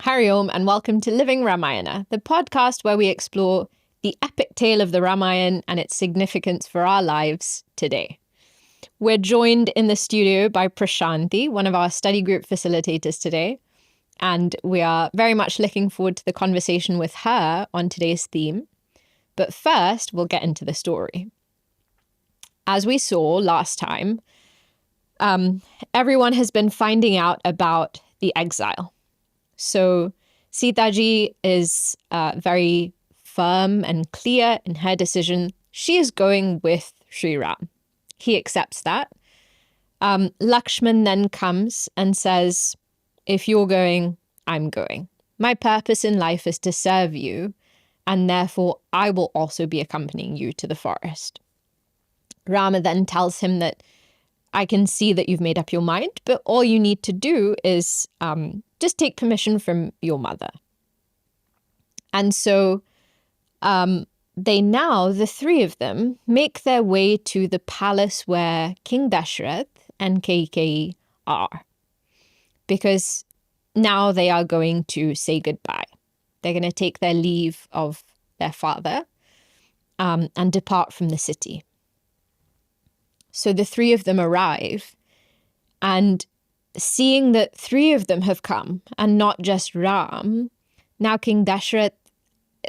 Hari Om, and welcome to Living Ramayana, the podcast where we explore the epic tale of the Ramayana and its significance for our lives today. We're joined in the studio by Prashanti, one of our study group facilitators today, and we are very much looking forward to the conversation with her on today's theme. But first, we'll get into the story. As we saw last time, everyone has been finding out about the exile. So Sitaji is very firm and clear in her decision. She is going with Sri Ram. He accepts that. Lakshman then comes and says, if you're going, I'm going. My purpose in life is to serve you, and therefore I will also be accompanying you to the forest. Rama then tells him that I can see that you've made up your mind, but all you need to do is just take permission from your mother. And so the three of them, make their way to the palace where King Dashrath and Kaikeyi are. Because now they are going to say goodbye. They're going to take their leave of their father and depart from the city. So the three of them arrive, and seeing that three of them have come and not just Ram, now King Dashrath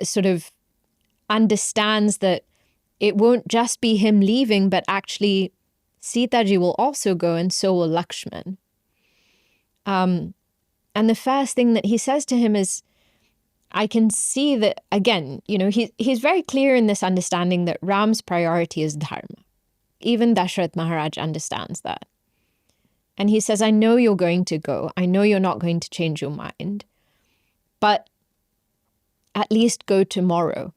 sort of understands that it won't just be him leaving, but actually Sitaji will also go, and so will Lakshman. And the first thing that he says to him is, I can see that, again, he's very clear in this understanding that Ram's priority is dharma. Even Dashrath Maharaj understands that. And he says, I know you're going to go. I know you're not going to change your mind. But at least go tomorrow.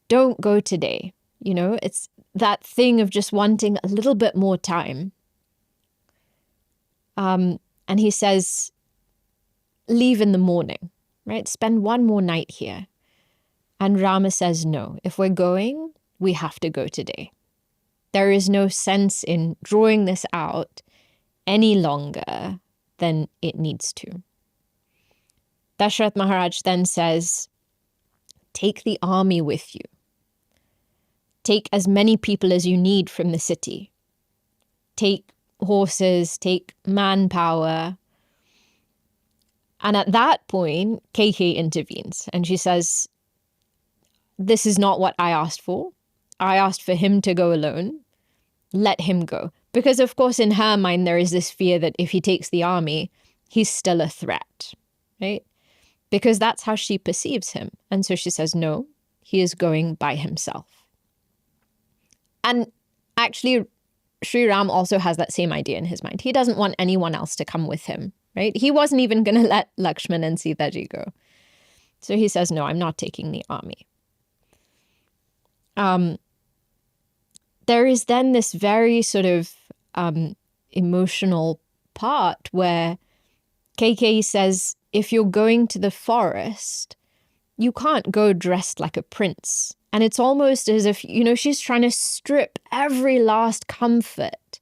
Don't go today. It's that thing of just wanting a little bit more time. And he says, leave in the morning, right? Spend one more night here. And Rama says, no, if we're going, we have to go today. There is no sense in drawing this out any longer than it needs to. Dashrath Maharaj then says, take the army with you. Take as many people as you need from the city. Take horses, take manpower. And at that point, Kaikeyi intervenes and she says, this is not what I asked for. I asked for him to go alone. Let him go. Because, of course, in her mind, there is this fear that if he takes the army, he's still a threat, right? Because that's how she perceives him. And so she says, no, he is going by himself. And actually, Sri Ram also has that same idea in his mind. He doesn't want anyone else to come with him, right? He wasn't even going to let Lakshman and Sitaji go. So he says, no, I'm not taking the army. There is then this very sort of emotional part where Kaikeyi says, if you're going to the forest, you can't go dressed like a prince. And it's almost as if, she's trying to strip every last comfort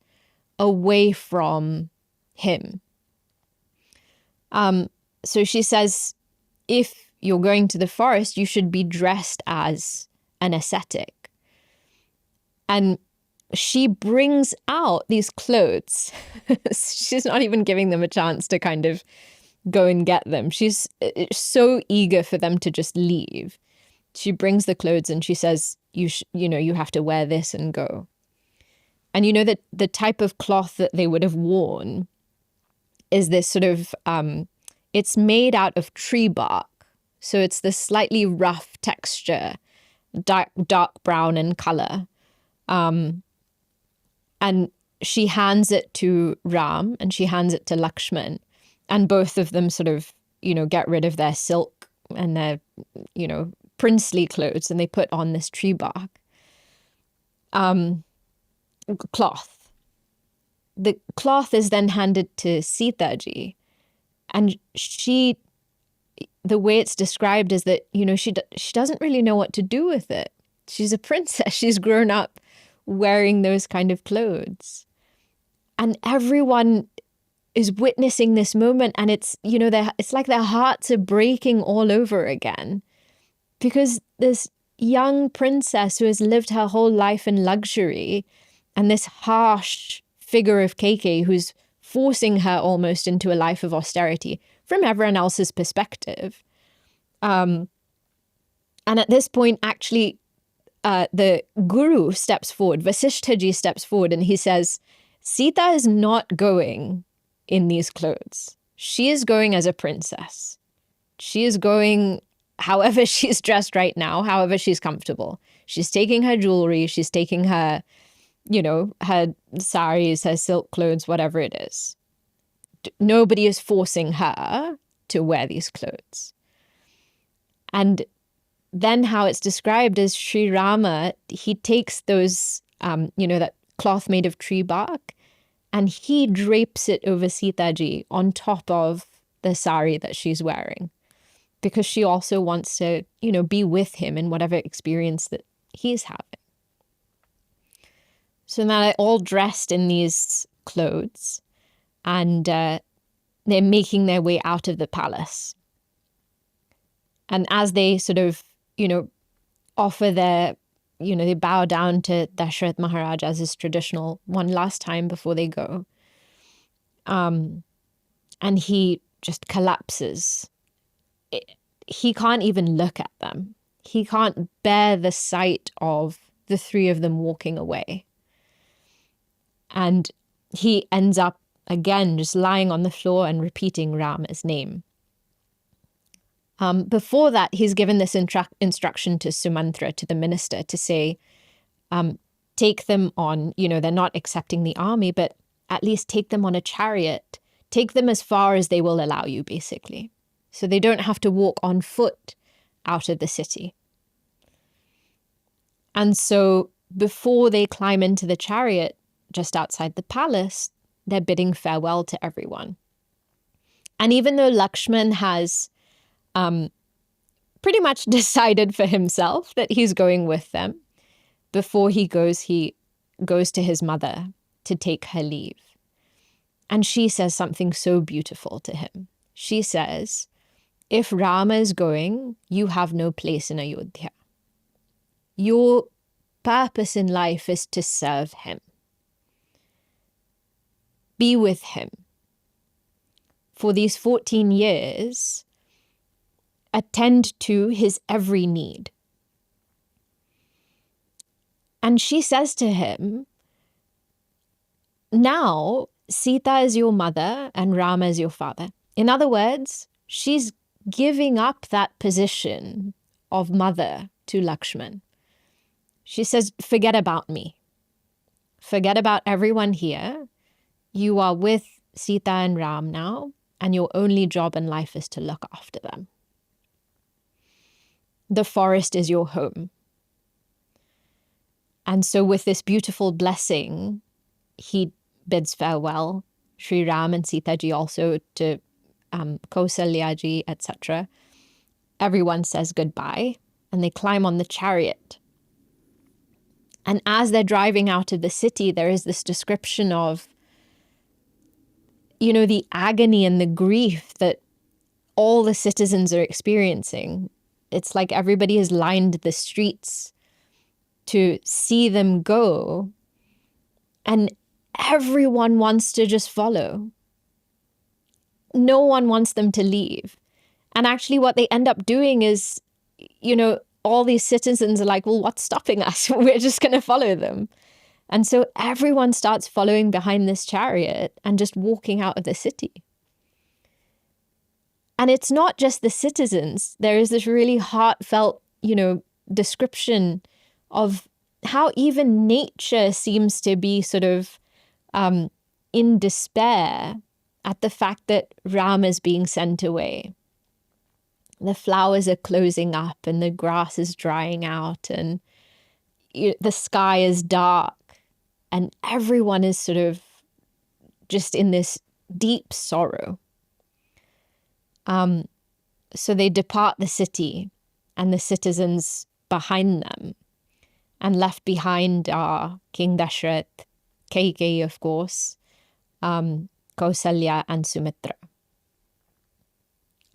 away from him. So she says, if you're going to the forest, you should be dressed as an ascetic. And she brings out these clothes. She's not even giving them a chance to kind of go and get them. She's so eager for them to just leave. She brings the clothes and she says, you have to wear this and go. And that the type of cloth that they would have worn is this sort of, it's made out of tree bark. So it's this slightly rough texture, dark brown in color. And she hands it to Ram and she hands it to Lakshman. And both of them sort of, get rid of their silk and their, princely clothes, and they put on this tree bark cloth. The cloth is then handed to Sitaji, and the way it's described is that, she doesn't really know what to do with it. She's a princess. She's grown up wearing those kind of clothes. And everyone is witnessing this moment, and it's, it's like their hearts are breaking all over again, because this young princess who has lived her whole life in luxury, and this harsh figure of Keikei who's forcing her almost into a life of austerity from everyone else's perspective. And at this point, actually, the guru steps forward, Vasishthaji steps forward, and he says, Sita is not going in these clothes. She is going as a princess. She is going however she's dressed right now, however she's comfortable. She's taking her jewelry, she's taking her, her saris, her silk clothes, whatever it is. Nobody is forcing her to wear these clothes. And then how it's described is Sri Rama, he takes those, that cloth made of tree bark, and he drapes it over Sitaji on top of the sari that she's wearing, because she also wants to, be with him in whatever experience that he's having. So now they're all dressed in these clothes, and they're making their way out of the palace. And as they sort of, offer their, they bow down to Dashrath Maharaj as is traditional one last time before they go. And he just collapses. He can't even look at them. He can't bear the sight of the three of them walking away. And he ends up, again, just lying on the floor and repeating Rama's name. Before that, he's given this instruction to Sumantra, to the minister, to say, take them on, they're not accepting the army, but at least take them on a chariot. Take them as far as they will allow you, basically. So they don't have to walk on foot out of the city. And so before they climb into the chariot just outside the palace, they're bidding farewell to everyone. And even though Lakshman has pretty much decided for himself that he's going with them, before he goes to his mother to take her leave. And she says something so beautiful to him. She says, if Rama is going, you have no place in Ayodhya. Your purpose in life is to serve him. Be with him. For these 14 years, attend to his every need. And she says to him, now Sita is your mother and Rama is your father. In other words, she's giving up that position of mother to Lakshman. She says, forget about me. Forget about everyone here. You are with Sita and Ram now, and your only job in life is to look after them. The forest is your home. And so with this beautiful blessing, he bids farewell, Sri Ram and Sita ji also, to Kausalya ji, etc. Everyone says goodbye, and they climb on the chariot. And as they're driving out of the city, there is this description of, the agony and the grief that all the citizens are experiencing. It's like everybody has lined the streets to see them go, and everyone wants to just follow. No one wants them to leave. And actually what they end up doing is, all these citizens are like, well, what's stopping us? We're just going to follow them. And so everyone starts following behind this chariot and just walking out of the city. And it's not just the citizens. There is this really heartfelt, description of how even nature seems to be sort of in despair at the fact that Ram is being sent away. The flowers are closing up and the grass is drying out and the sky is dark and everyone is sort of just in this deep sorrow. So they depart the city and the citizens behind them, and left behind are King Dashrath, Keikei, of course, Kausalya and Sumitra.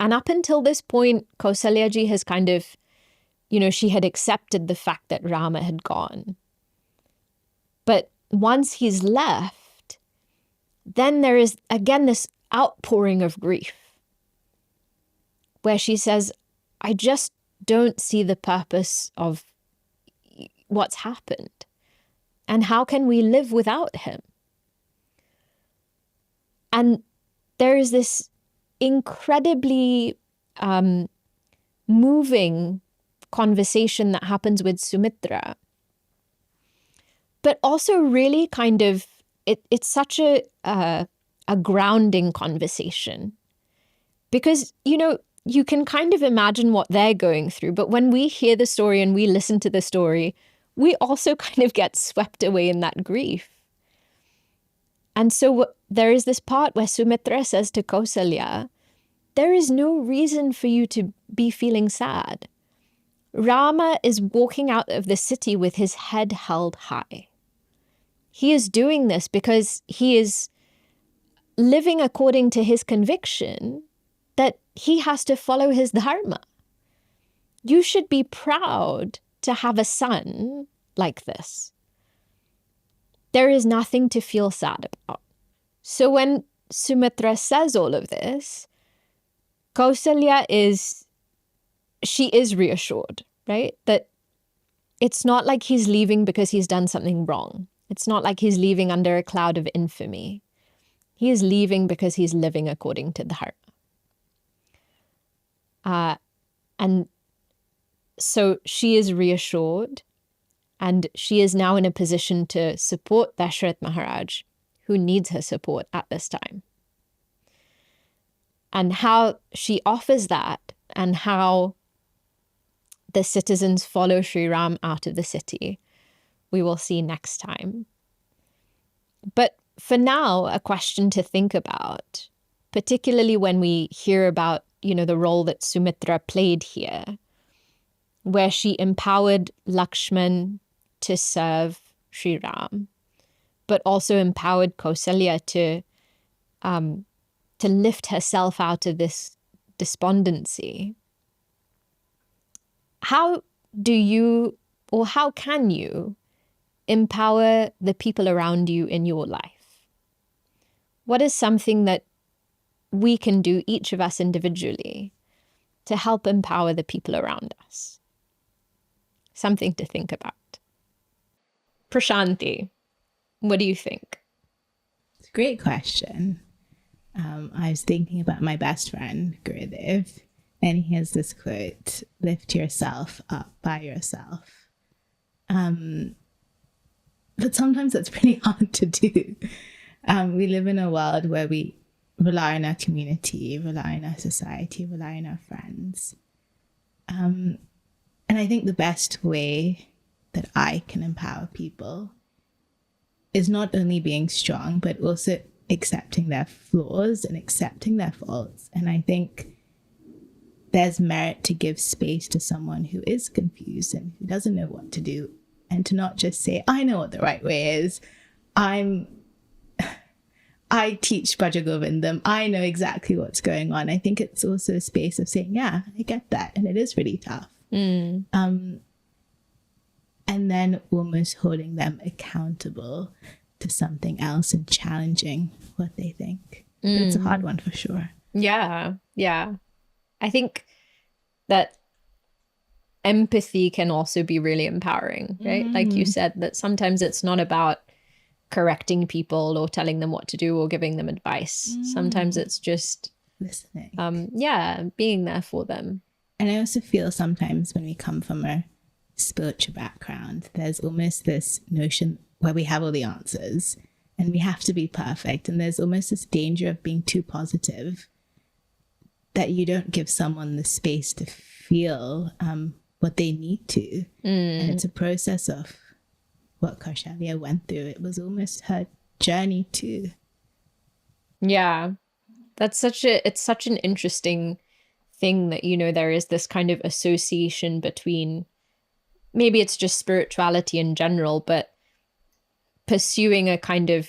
And up until this point, Kausalya ji has kind of, she had accepted the fact that Rama had gone. But once he's left, then there is again this outpouring of grief where she says, I just don't see the purpose of what's happened. And how can we live without him? And there is this incredibly moving conversation that happens with Sumitra, but also really kind of, it's such a grounding conversation because, you can kind of imagine what they're going through, but when we hear the story and we listen to the story, we also kind of get swept away in that grief. And so there is this part where Sumitra says to Kausalya, there is no reason for you to be feeling sad. Rama is walking out of the city with his head held high. He is doing this because he is living according to his conviction that he has to follow his dharma. You should be proud to have a son like this. There is nothing to feel sad about. So when Sumitra says all of this, Kausalya is reassured, right? That it's not like he's leaving because he's done something wrong. It's not like he's leaving under a cloud of infamy. He is leaving because he's living according to dharma. And so she is reassured, and she is now in a position to support Dashrath Maharaj, who needs her support at this time. And how she offers that, and how the citizens follow Sri Ram out of the city, we will see next time. But for now, a question to think about, particularly when we hear about, the role that Sumitra played here, where she empowered Lakshman to serve Sri Ram, but also empowered Kausalya to lift herself out of this despondency. How do you, or how can you, empower the people around you in your life? What is something that we can do, each of us individually, to help empower the people around us? Something to think about. Prashanti, what do you think? It's a great question. I was thinking about my best friend, Gurudev, and he has this quote, lift yourself up by yourself. But sometimes that's pretty hard to do. We live in a world where we rely on our community, rely on our society, rely on our friends. And I think the best way that I can empower people is not only being strong, but also accepting their flaws and accepting their faults. And I think there's merit to give space to someone who is confused and who doesn't know what to do, and to not just say, I know what the right way is. I teach Brajagovindam. I know exactly what's going on. I think it's also a space of saying, yeah, I get that. And it is really tough. And then almost holding them accountable to something else and challenging what they think. But it's a hard one for sure. Yeah. I think that empathy can also be really empowering, right? Like you said, that sometimes it's not about correcting people or telling them what to do or giving them advice. Sometimes it's just listening. Being there for them. And I also feel sometimes when we come from a spiritual background, there's almost this notion where we have all the answers and we have to be perfect. And there's almost this danger of being too positive, that you don't give someone the space to feel what they need to. And it's a process of what Kausalya went through. It was almost her journey too. Yeah, it's such an interesting thing that, there is this kind of association between, maybe it's just spirituality in general, but pursuing a kind of,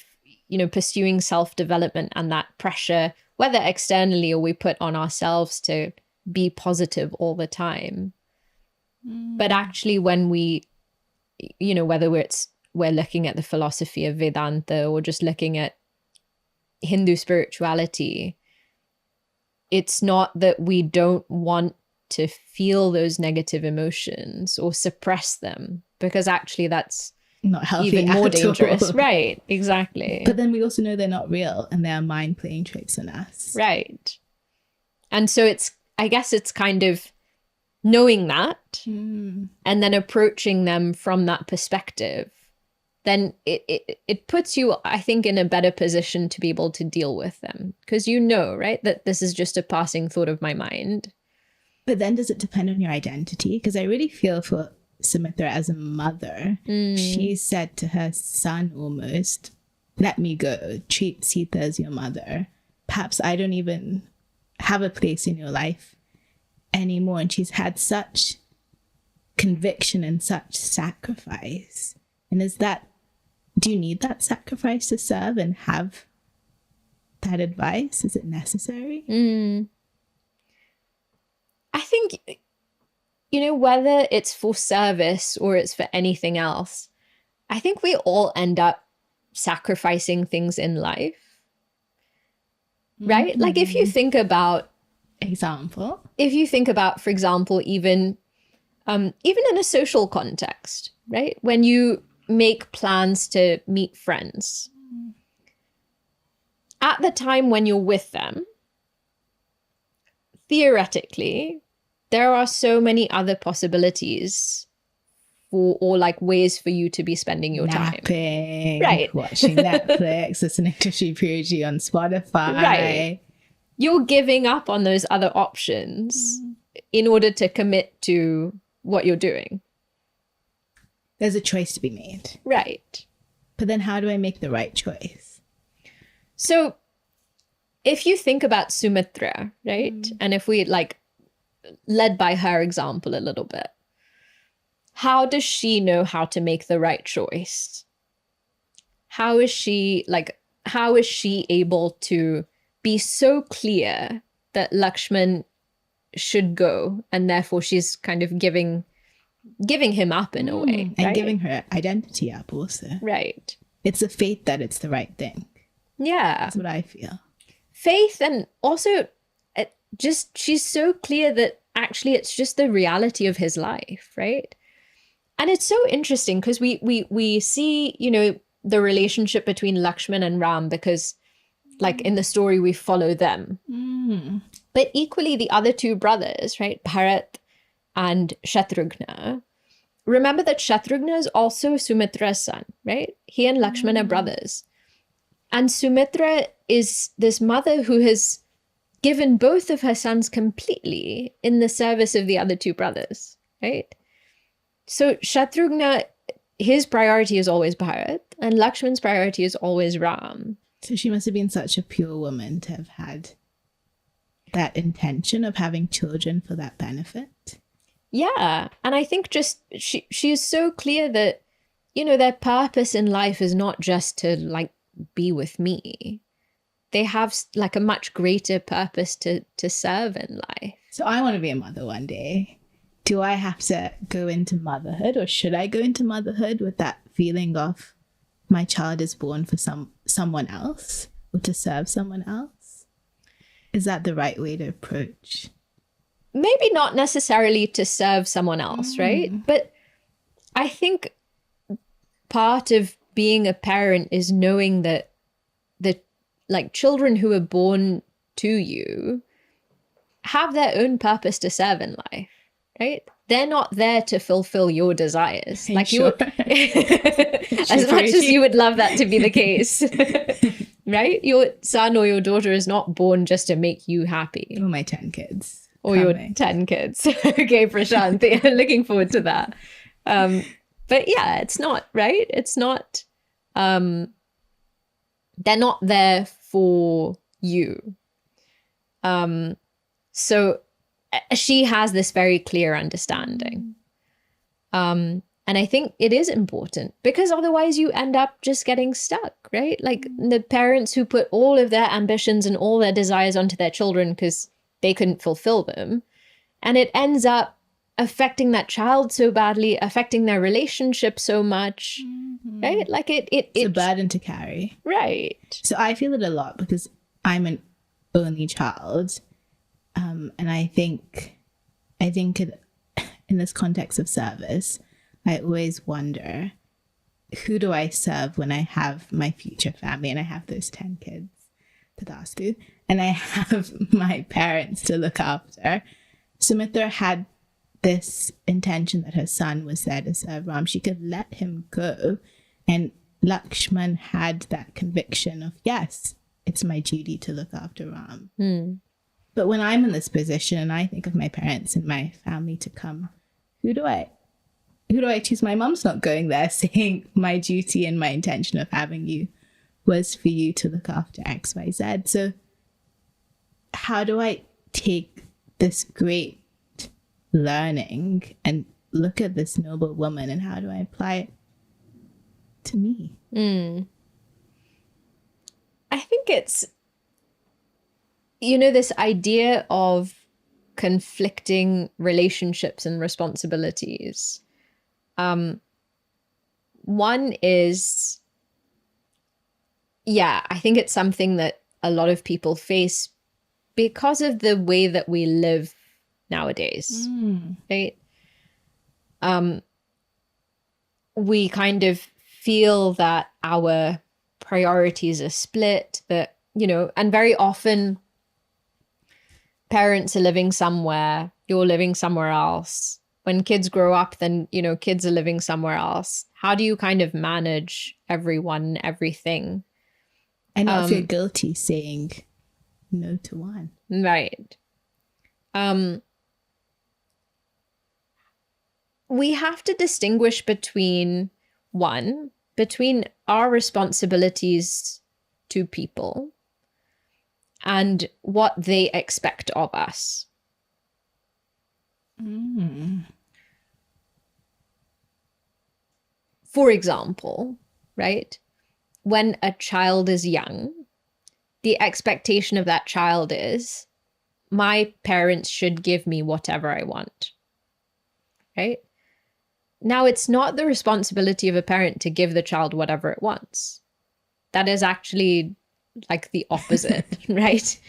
pursuing self-development and that pressure, whether externally or we put on ourselves to be positive all the time. But actually when we, whether we're looking at the philosophy of Vedanta or just looking at Hindu spirituality, it's not that we don't want to feel those negative emotions or suppress them, because actually that's not healthy, even more at dangerous. all. Right, exactly. But then we also know they're not real and they're mind playing tricks on us. Right. And so I guess it's kind of knowing that and then approaching them from that perspective, then it puts you, I think, in a better position to be able to deal with them, because right, that this is just a passing thought of my mind. But then does it depend on your identity? Because I really feel for Sumitra as a mother. She said to her son almost, let me go, treat Sita as your mother. Perhaps I don't even have a place in your life anymore. And she's had such conviction and such sacrifice. And do you need that sacrifice to serve and have that advice? Is it necessary? I think, whether it's for service or it's for anything else, I think we all end up sacrificing things in life, right? Like if you think about, for example, even in a social context, right? When you make plans to meet friends, at the time when you're with them, theoretically, there are so many other possibilities or like ways for you to be spending your Napping, time. Right. Watching Netflix, listening to Shripriya on Spotify. Right. You're giving up on those other options in order to commit to what you're doing. There's a choice to be made. Right. But then how do I make the right choice? So if you think about Sumitra, right? And if we led by her example a little bit, how does she know how to make the right choice? How is she able to be so clear that Lakshman should go, and therefore she's kind of giving him up in a way, and right? giving her identity up also. Right. It's a faith that it's the right thing. Yeah. That's what I feel. Faith, and also she's so clear that actually it's just the reality of his life, right? And it's so interesting because we see, the relationship between Lakshman and Ram, because in the story we follow them. But equally the other two brothers, right? Bharat and Shatrugna. Remember that Shatrugna is also Sumitra's son, right? He and Lakshman are brothers. And Sumitra is this mother who has given both of her sons completely in the service of the other two brothers, right? So Shatrugna, his priority is always Bharat, and Lakshman's priority is always Ram. So she must have been such a pure woman to have had that intention of having children for that benefit. Yeah. And I think just she is so clear that, their purpose in life is not just to be with me. They have a much greater purpose to serve in life. So I want to be a mother one day. Do I have to go into motherhood, or should I go into motherhood with that feeling of my child is born for someone else or to serve someone else? Is that the right way to approach? Maybe not necessarily to serve someone else, right? But I think part of being a parent is knowing that children who are born to you have their own purpose to serve in life, right? They're not there to fulfill your desires. Sure. As much as you would love that to be the case, right? Your son or your daughter is not born just to make you happy. Or my 10 kids. Or your 10 kids. Okay, Prashant, looking forward to that. But yeah, it's not, right? It's not, they're not there for you. So she has this very clear understanding. And And I think it is important because otherwise you end up just getting stuck, right? Like the parents who put all of their ambitions and all their desires onto their children because they couldn't fulfill them. And it ends up affecting that child so badly, affecting their relationship so much, right? Like it's a burden to carry. Right. So I feel it a lot because I'm an only child. And I think it, in this context of service, I always wonder, who do I serve when I have my future family and I have those 10 kids to ask to, and I have my parents to look after? Sumitra had this intention that her son was there to serve Ram. She could let him go. And Lakshman had that conviction of, yes, it's my duty to look after Ram. But when I'm in this position and I think of my parents and my family to come, who do I choose? My mom's not going there saying my duty and my intention of having you was for you to look after X, Y, Z. So how do I take this great learning and look at this noble woman, and how do I apply it to me? I think it's, this idea of conflicting relationships and responsibilities. One is, I think it's something that a lot of people face because of the way that we live nowadays, right? We kind of feel that our priorities are split, that, and very often parents are living somewhere, you're living somewhere else. When kids grow up, then, kids are living somewhere else. How do you kind of manage everyone, everything? And not feel guilty saying no to one. Right. We have to distinguish between our responsibilities to people and what they expect of us. For example, right? When a child is young, the expectation of that child is, my parents should give me whatever I want, right? Now, it's not the responsibility of a parent to give the child whatever it wants. That is actually like the opposite, right?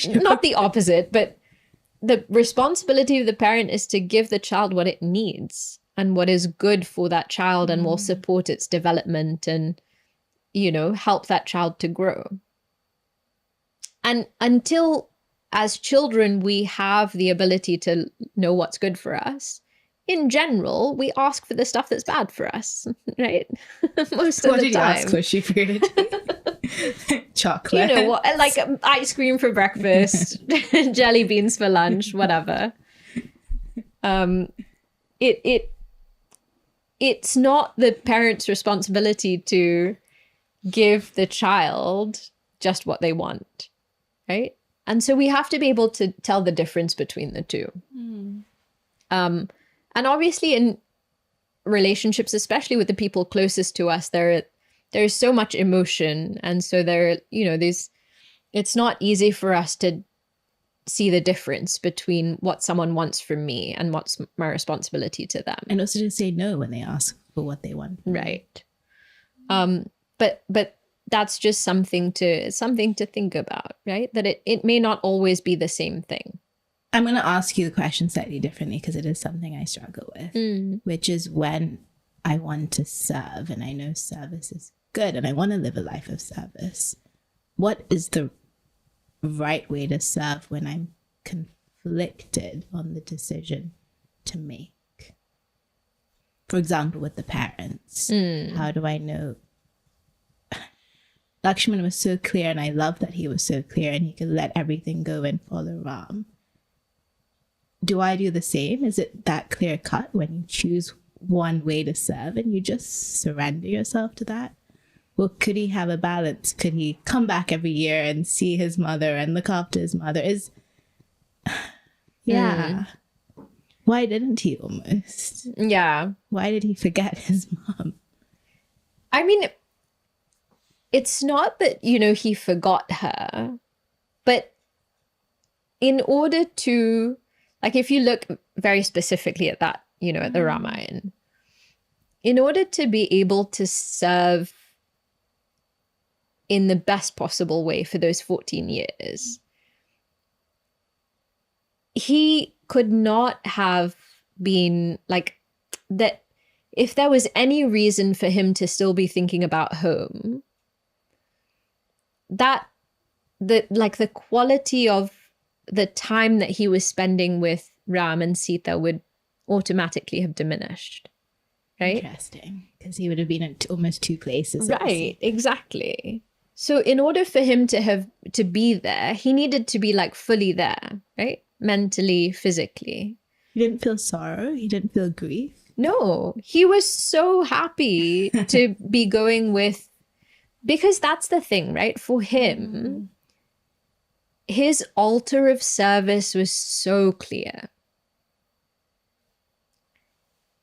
Not the opposite, but the responsibility of the parent is to give the child what it needs and what is good for that child and will support its development and, help that child to grow. And until, as children, we have the ability to know what's good for us, in general, we ask for the stuff that's bad for us, right? Most of the time. What did you ask for? She created chocolate. Like ice cream for breakfast, jelly beans for lunch, whatever. It's not the parent's responsibility to give the child just what they want, right? And so we have to be able to tell the difference between the two. And obviously in relationships, especially with the people closest to us, there's so much emotion. And so it's not easy for us to see the difference between what someone wants from me and what's my responsibility to them. And also to say no when they ask for what they want. Right. But that's just something to think about, right? That it may not always be the same thing. I'm going to ask you the question slightly differently because it is something I struggle with, which is when I want to serve and I know service is good and I want to live a life of service. What is the right way to serve when I'm conflicted on the decision to make? For example, with the parents, how do I know? Lakshman was so clear, and I love that he was so clear and he could let everything go and follow Ram. Do I do the same? Is it that clear cut when you choose one way to serve and you just surrender yourself to that? Well, could he have a balance? Could he come back every year and see his mother and look after his mother? Why didn't he almost? Yeah. Why did he forget his mom? I mean, it's not that, he forgot her, but in order to, like, if you look very specifically at that, at the Ramayana, in order to be able to serve in the best possible way for those 14 years, he could not have been like that. If there was any reason for him to still be thinking about home, the quality of the time that he was spending with Ram and Sita would automatically have diminished. Right? Interesting. Because he would have been at almost two places. Right, exactly. So in order for him to be there, he needed to be like fully there, right? Mentally, physically. He didn't feel sorrow. He didn't feel grief. No, he was so happy to be going with, because that's the thing, right? For him, his altar of service was so clear.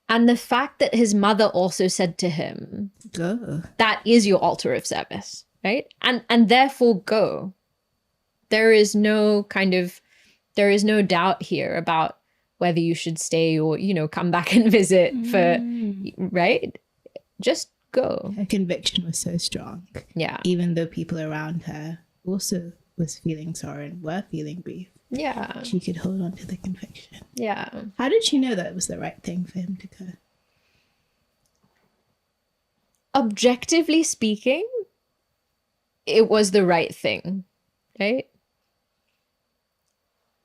And the fact that his mother also said to him, go. That is your altar of service, right? And therefore go. There is no doubt here about whether you should stay or, come back and visit right? Just go. Her conviction was so strong. Yeah. Even though people around her also was feeling sorrow and were feeling grief. Yeah. She could hold on to the conviction. Yeah. How did she know that it was the right thing for him to go? Objectively speaking, it was the right thing, right?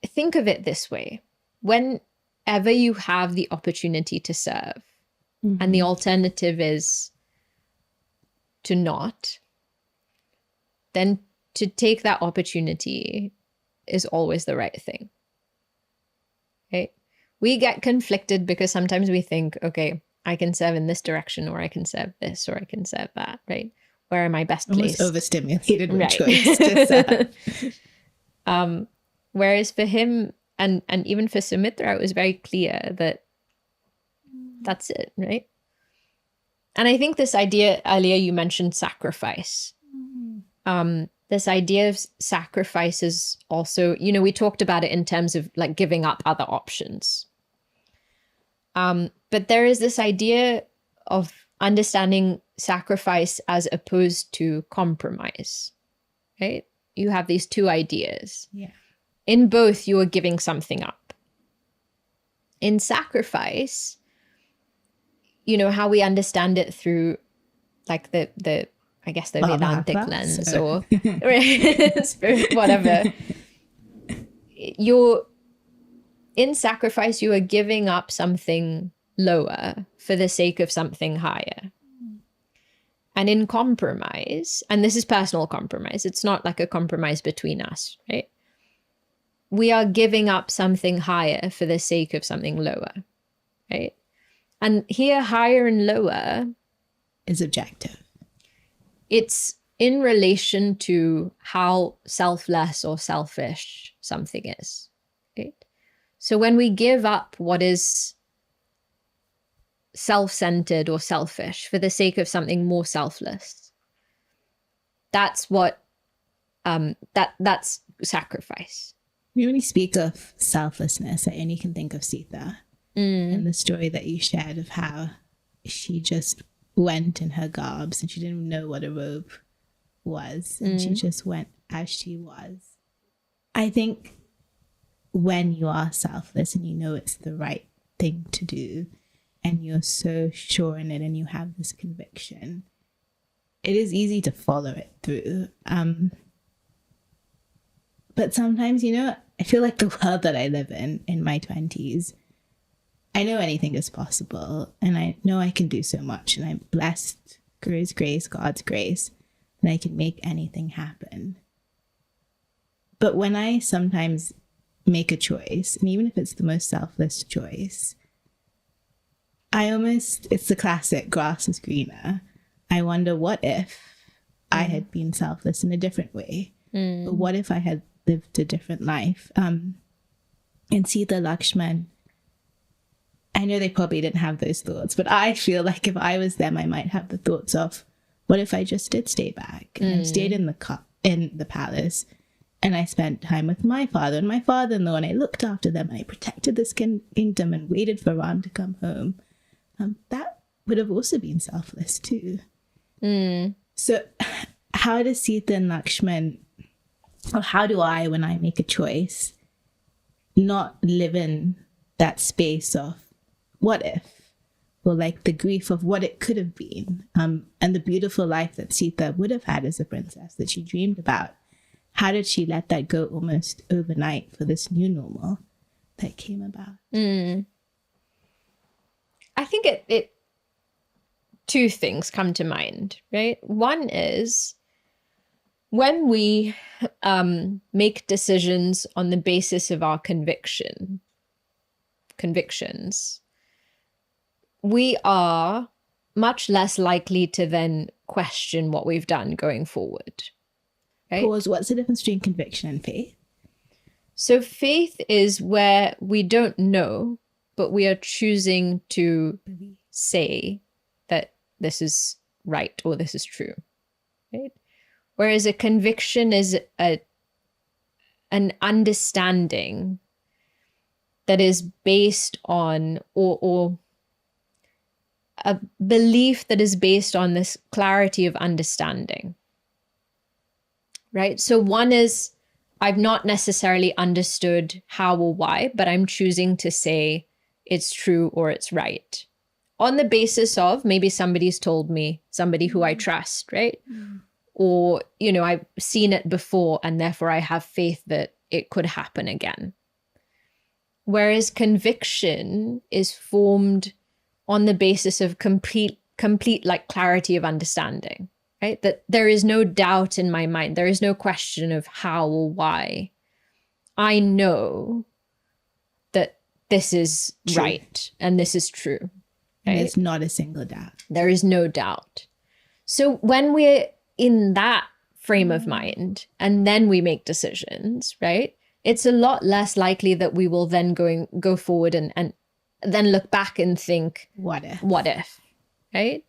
Think of it this way. Whenever you have the opportunity to serve, and the alternative is to not, then to take that opportunity is always the right thing. Right? We get conflicted because sometimes we think, okay, I can serve in this direction, or I can serve this, or I can serve that, right? Where am I best placed? Almost overstimulated with choice to serve. Whereas for him, and even for Sumitra, it was very clear that that's it, right? And I think this idea, earlier you mentioned sacrifice. This idea of sacrifice is also, we talked about it in terms of like giving up other options. But there is this idea of understanding sacrifice as opposed to compromise, right? You have these two ideas. Yeah. In both, you are giving something up. In sacrifice, how we understand it through like the I guess the Vedantic lens or spirit, whatever. In sacrifice, you are giving up something lower for the sake of something higher. And in compromise, and this is personal compromise, it's not like a compromise between us, right? We are giving up something higher for the sake of something lower, right? And here, higher and lower is objective. It's in relation to how selfless or selfish something is, right? So when we give up what is self-centered or selfish for the sake of something more selfless, that's what that's sacrifice. When you speak of selflessness, I only can think of Sita and the story that you shared of how she just went in her garbs and she didn't even know what a robe was, and she just went as she was. I think when you are selfless and you know it's the right thing to do and you're so sure in it and you have this conviction, it is easy to follow it through. But sometimes, I feel like the world that I live in my 20s, I know anything is possible and I know I can do so much and I'm blessed through His grace, God's grace, and I can make anything happen. But when I sometimes make a choice, and even if it's the most selfless choice, it's the classic grass is greener. I wonder, what if I had been selfless in a different way? But what if I had lived a different life? In Sita Lakshman, I know they probably didn't have those thoughts, but I feel like if I was them, I might have the thoughts of, what if I just did stay back and stayed in the palace, and I spent time with my father and my father-in-law, and I looked after them, and I protected this kingdom and waited for Ram to come home. That would have also been selfless too. So how does Sita and Lakshman, or how do I, when I make a choice, not live in that space of what if, or like the grief of what it could have been, and the beautiful life that Sita would have had as a princess that she dreamed about? How did she let that go almost overnight for this new normal that came about? I think it two things come to mind, right? One is when we make decisions on the basis of our convictions, we are much less likely to then question what we've done going forward. Right? Pause. What's the difference between conviction and faith? So faith is where we don't know, but we are choosing to say that this is right or this is true. Right? Whereas a conviction is an understanding that is based on, or a belief that is based on this clarity of understanding. Right? So one is, I've not necessarily understood how or why, but I'm choosing to say it's true or it's right. On the basis of maybe somebody's told me, somebody who I trust, right? Or, I've seen it before and therefore I have faith that it could happen again. Whereas conviction is formed on the basis of complete like clarity of understanding. Right? That there is no doubt in my mind. There is no question of how or why. I know that this is right and this is true. Right? And there's not a single doubt. There is no doubt. So when we're in that frame of mind and then we make decisions, right? It's a lot less likely that we will then go forward and then look back and think, what if? What if? Right?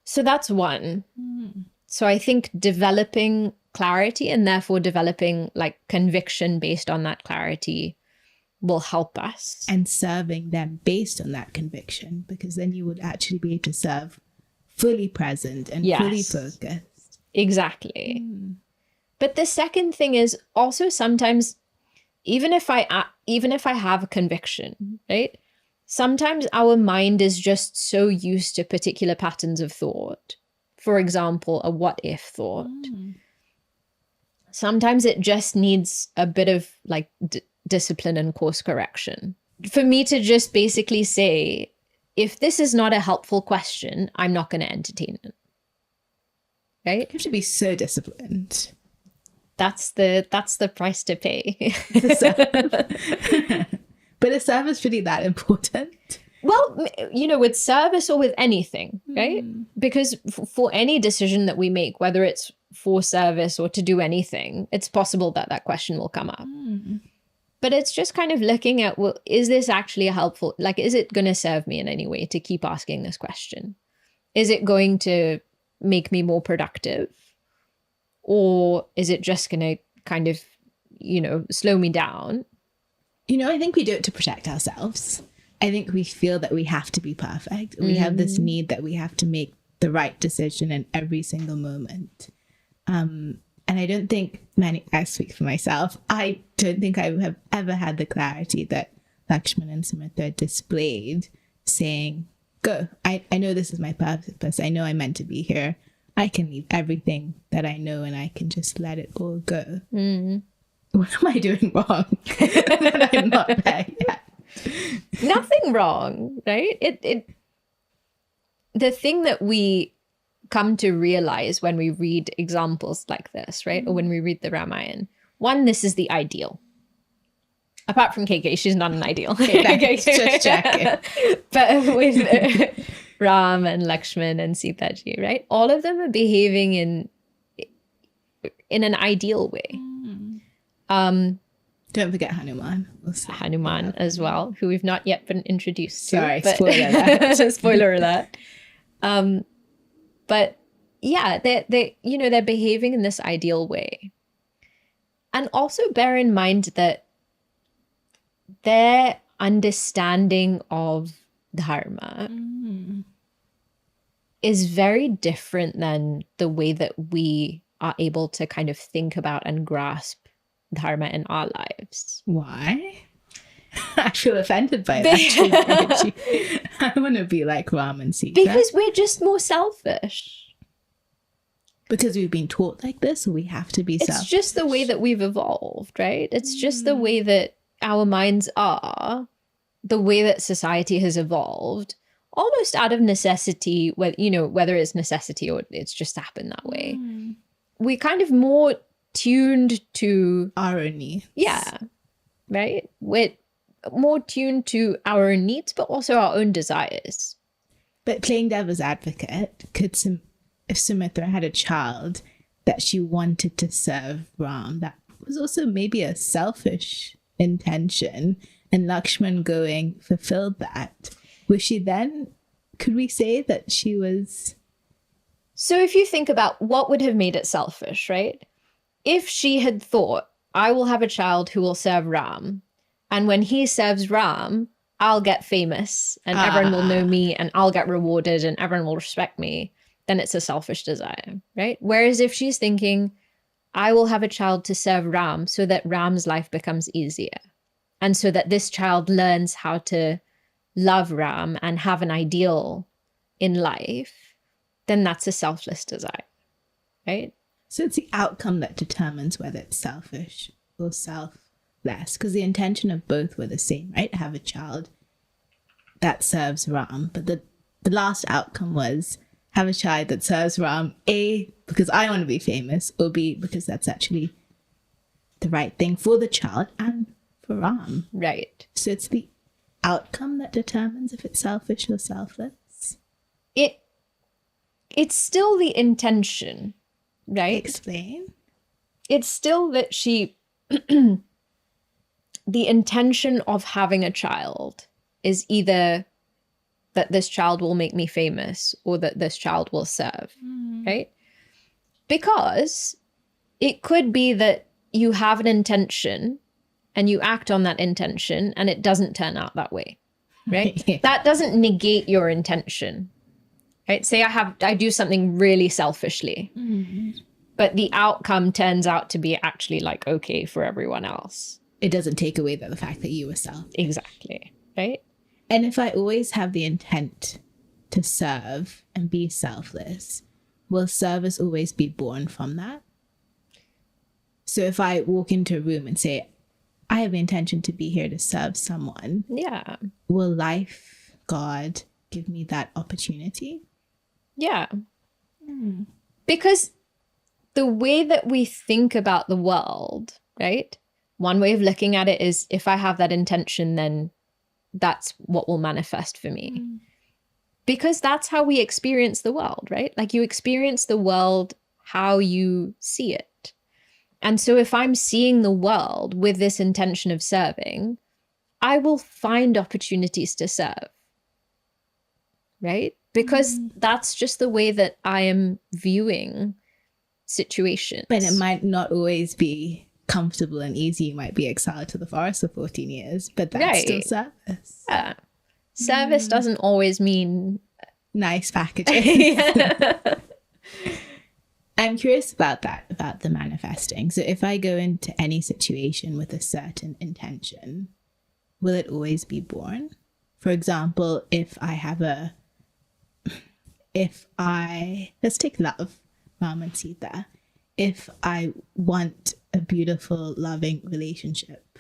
So that's one. So I think developing clarity and therefore developing like conviction based on that clarity will help us. And serving them based on that conviction, because then you would actually be able to serve fully present and fully focused. Exactly. But the second thing is also sometimes, even if I have a conviction, right? Sometimes our mind is just so used to particular patterns of thought. For example, a what if thought. Sometimes it just needs a bit of like discipline and course correction. For me to just basically say, if this is not a helpful question, I'm not going to entertain it. Right? You have to be so disciplined. That's the price to pay. But is service really that important? Well, with service or with anything, right? Because for any decision that we make, whether it's for service or to do anything, it's possible that that question will come up. But it's just kind of looking at, well, is this actually is it going to serve me in any way to keep asking this question? Is it going to make me more productive? Or is it just going to kind of, slow me down? I think we do it to protect ourselves. I think we feel that we have to be perfect. We have this need that we have to make the right decision in every single moment. And I don't think I speak for myself, I don't think I have ever had the clarity that Lakshman and Sumitra displayed, saying, go, I know this is my purpose. I know I'm meant to be here. I can leave everything that I know and I can just let it all go. What am I doing wrong that I'm not there yet? Nothing wrong, right? The thing that we come to realize when we read examples like this, right? Or when we read the Ramayana, one, this is the ideal. Apart from KK, she's not an ideal. Okay, just checking. But with Ram and Lakshman and Sita ji, right? All of them are behaving in an ideal way. Don't forget Hanuman. Also. Hanuman as well, who we've not yet been introduced to. Sorry, spoiler alert. Spoiler alert. But yeah, they're behaving in this ideal way. And also bear in mind that their understanding of dharma is very different than the way that we are able to kind of think about and grasp dharma in our lives. Why? I feel offended by that. I want to be like Ram and Sita. Because we're just more selfish. Because we've been taught like this, or we have to be selfish? It's just the way that we've evolved, right? It's just the way that our minds are, the way that society has evolved, almost out of necessity, whether it's necessity or it's just happened that way. We're kind of more tuned to our own needs. Yeah, right? We're more tuned to our own needs, but also our own desires. But playing devil's advocate, if Sumitra had a child that she wanted to serve Ram, that was also maybe a selfish intention, and Lakshman going fulfilled that. Was she then, could we say that she was... So if you think about what would have made it selfish, right? If she had thought, I will have a child who will serve Ram, and when he serves Ram, I'll get famous and everyone will know me and I'll get rewarded and everyone will respect me, then it's a selfish desire, right? Whereas if she's thinking, I will have a child to serve Ram so that Ram's life becomes easier, and so that this child learns how to love Ram and have an ideal in life, then that's a selfless desire, right? So it's the outcome that determines whether it's selfish or selfless, because the intention of both were the same, right? Have a child that serves Ram, but the last outcome was have a child that serves Ram, A, because I want to be famous, or B, because that's actually the right thing for the child and for Ram. Right. So it's the outcome that determines if it's selfish or selfless. It's still the intention, right? Explain. It's still that the intention of having a child is either that this child will make me famous or that this child will serve, right? Because it could be that you have an intention and you act on that intention and it doesn't turn out that way, right? Yeah. That doesn't negate your intention, right? Say I do something really selfishly, but the outcome turns out to be actually like okay for everyone else. It doesn't take away the fact that you were selfish. Exactly, right? And if I always have the intent to serve and be selfless, will service always be born from that? So if I walk into a room and say, I have the intention to be here to serve someone, Yeah. will life, God, give me that opportunity? Yeah. Because the way that we think about the world, right? One way of looking at it is if I have that intention, then that's what will manifest for me. Because that's how we experience the world, right? Like you experience the world how you see it. And so if I'm seeing the world with this intention of serving, I will find opportunities to serve, right? Because that's just the way that I am viewing situations. But it might not always be comfortable and easy. You might be exiled to the forest for 14 years, but that's still service. Yeah. Service doesn't always mean nice packaging. Yeah. I'm curious about that, about the manifesting. So if I go into any situation with a certain intention, will it always be born? For example, let's take love, Ram and Sita. If I want a beautiful, loving relationship,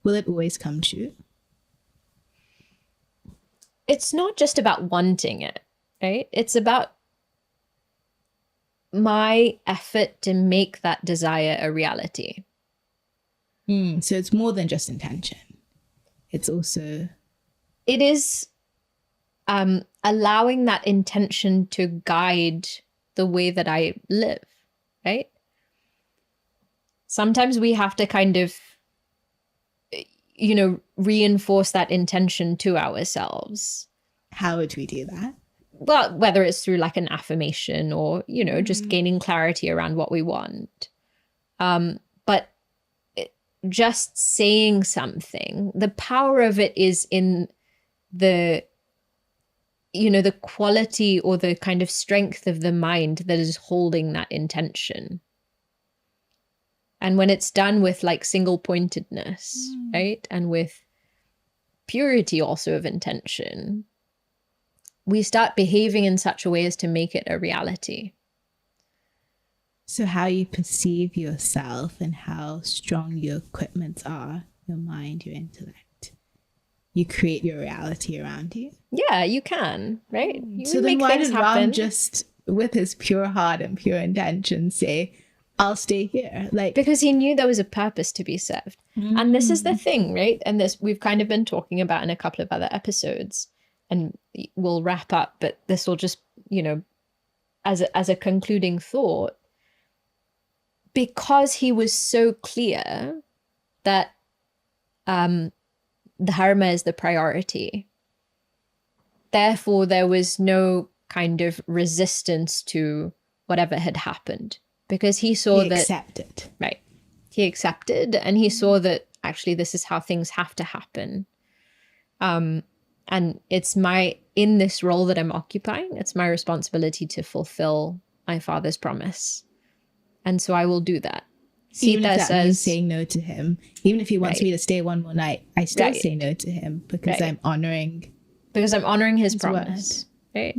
will it always come true? It's not just about wanting it, right? It's about my effort to make that desire a reality. So it's more than just intention. It is allowing that intention to guide the way that I live, right? Sometimes we have to kind of reinforce that intention to ourselves. How would we do that? Well, whether it's through like an affirmation or, just gaining clarity around what we want. But just saying something, the power of it is in the quality or the kind of strength of the mind that is holding that intention. And when it's done with like single pointedness, right? And with purity also of intention, we start behaving in such a way as to make it a reality. So how you perceive yourself and how strong your equipments are, your mind, your intellect, you create your reality around you. Yeah, you can, right? So then why did Ram just, with his pure heart and pure intention, say, I'll stay here? Because he knew there was a purpose to be served. And this is the thing, right? And this we've kind of been talking about in a couple of other episodes, and we'll wrap up, but this will just, as a concluding thought, because he was so clear that the dharma is the priority, therefore there was no kind of resistance to whatever had happened, because he saw that... He accepted. Right. He accepted, and he saw that actually this is how things have to happen. And it's in this role that I'm occupying, it's my responsibility to fulfill my father's promise. And so I will do that. Even if that means saying no to him, even if he wants me to stay one more night, I still say no to him because I'm honoring... Because I'm honoring his promise. Right.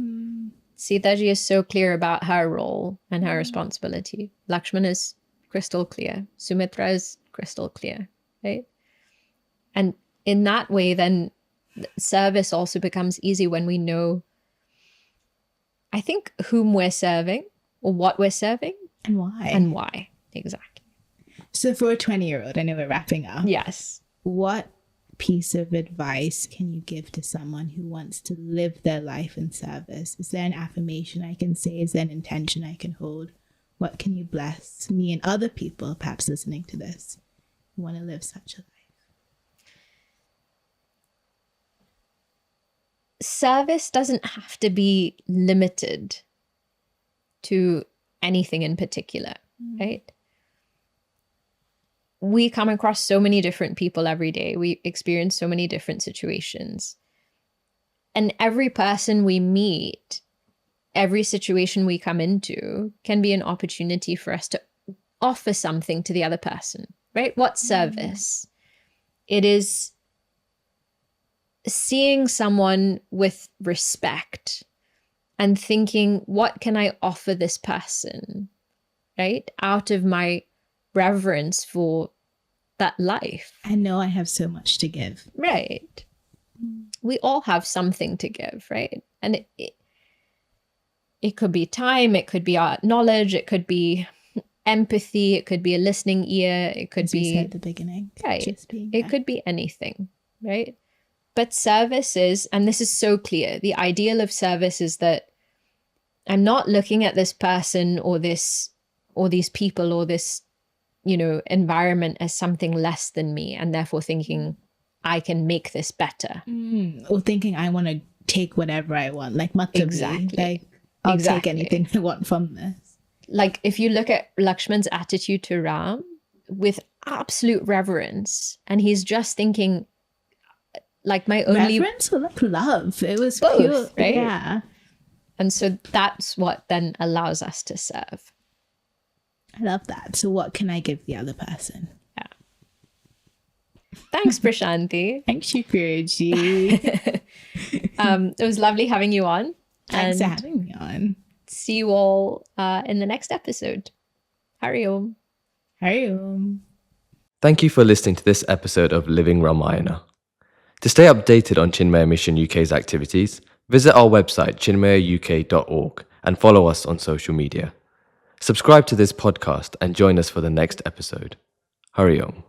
Sitaji is so clear about her role and her responsibility. Lakshman is crystal clear. Sumitra is crystal clear. Right. And in that way, then service also becomes easy when we know, I think, whom we're serving or what we're serving. And why. And why. Exactly. So for a 20-year-old, I know we're wrapping up. Yes. What piece of advice can you give to someone who wants to live their life in service? Is there an affirmation I can say? Is there an intention I can hold? What can you bless me and other people perhaps listening to this who want to live such a life? Service doesn't have to be limited to anything in particular, right? We come across so many different people every day. We experience so many different situations. And every person we meet, every situation we come into can be an opportunity for us to offer something to the other person, right? What service? It is seeing someone with respect and thinking, what can I offer this person, right? Out of my reverence for that life. I know I have so much to give. Right. We all have something to give, right? And it could be time, it could be our knowledge, it could be empathy, it could be a listening ear, it could be... As we said at the beginning. Right. Just being there. It could be anything, right? But service is, and this is so clear, the ideal of service is that I'm not looking at this person or these people or this, environment as something less than me, and therefore thinking I can make this better. Or thinking I want to take whatever I want, like Matabi. Exactly. Like, I'll take anything I want from this. Like if you look at Lakshman's attitude to Ram with absolute reverence, and he's just thinking, like my only... Reverence or like love? It was both, pure, right? Yeah. And so that's what then allows us to serve. I love that. So what can I give the other person? Yeah. Thanks, Prashanti. Thanks, Shripriya. It was lovely having you on. Thanks for having me on. See you all in the next episode. Hari Om. Hari Om. Thank you for listening to this episode of Living Ramayana. To stay updated on Chinmaya Mission UK's activities, visit our website chinmayauk.org and follow us on social media. Subscribe to this podcast and join us for the next episode. Hari Om.